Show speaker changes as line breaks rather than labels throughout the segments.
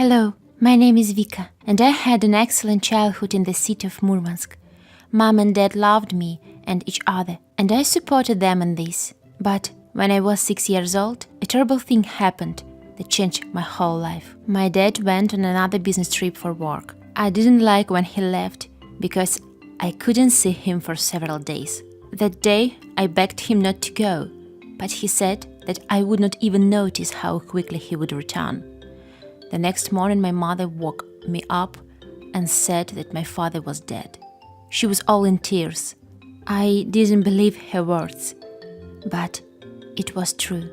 Hello, my name is Vika, and I had an excellent childhood in the city of Murmansk. Mom and Dad loved me and each other, and I supported them in this. But when I was 6 years old, a terrible thing happened that changed my whole life. My dad went on another business trip for work. I didn't like when he left because I couldn't see him for several days. That day, I begged him not to go, but he said that I would not even notice how quickly he would return. The next morning, my mother woke me up and said that my father was dead. She was all in tears. I didn't believe her words, but it was true.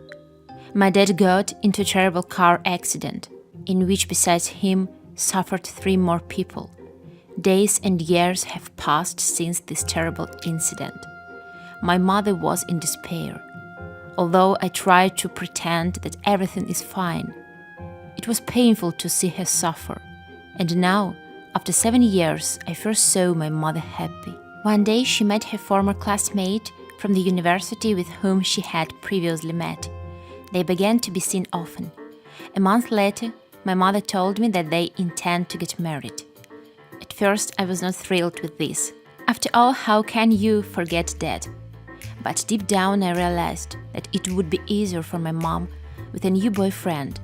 My dad got into a terrible car accident, in which besides him suffered 3 more people. Days and years have passed since this terrible incident. My mother was in despair. Although I tried to pretend that everything is fine, it was painful to see her suffer. And now, after 7 years, I first saw my mother happy. One day she met her former classmate from the university with whom she had previously met. They began to be seen often. A month later, my mother told me that they intend to get married. At first, I was not thrilled with this. After all, how can you forget Dad? But deep down I realized that it would be easier for my mom with a new boyfriend.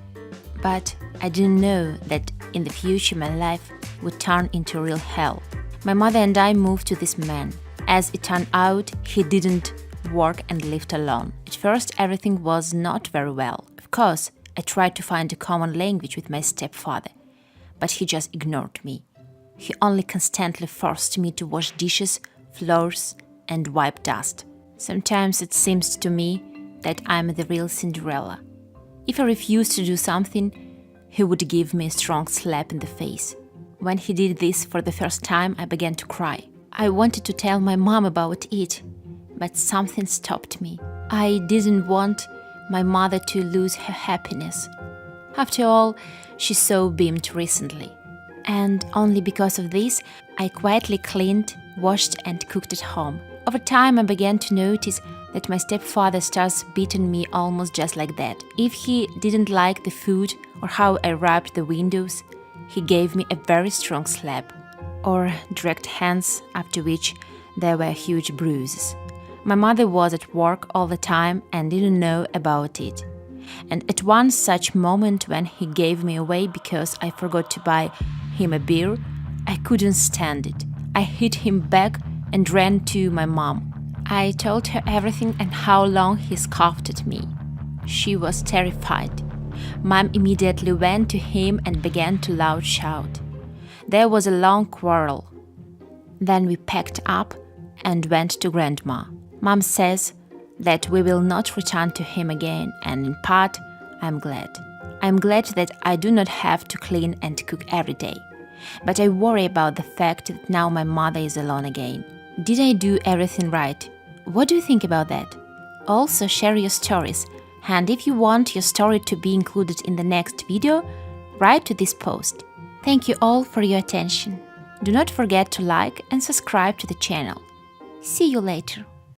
But I didn't know that in the future my life would turn into real hell. My mother and I moved to this man. As it turned out, he didn't work and lived alone. At first, everything was not very well. Of course, I tried to find a common language with my stepfather, but he just ignored me. He only constantly forced me to wash dishes, floors, and wipe dust. Sometimes it seems to me that I'm the real Cinderella. If I refused to do something, he would give me a strong slap in the face. When he did this for the first time, I began to cry. I wanted to tell my mom about it, but something stopped me. I didn't want my mother to lose her happiness. After all, she so beamed recently. And only because of this, I quietly cleaned, washed and cooked at home. Over time, I began to notice that my stepfather starts beating me almost just like that. If he didn't like the food or how I rubbed the windows, he gave me a very strong slap, or direct hands, after which there were huge bruises. My mother was at work all the time and didn't know about it. And at one such moment when he gave me away because I forgot to buy him a beer, I couldn't stand it. I hit him back and ran to my mom. I told her everything and how long he scoffed at me. She was terrified. Mom immediately went to him and began to loud shout. There was a long quarrel. Then we packed up and went to Grandma. Mom says that we will not return to him again, and in part, I'm glad. I'm glad that I do not have to clean and cook every day. But I worry about the fact that now my mother is alone again. Did I do everything right? What do you think about that? Also, share your stories. And if you want your story to be included in the next video, write to this post. Thank you all for your attention. Do not forget to like and subscribe to the channel. See you later.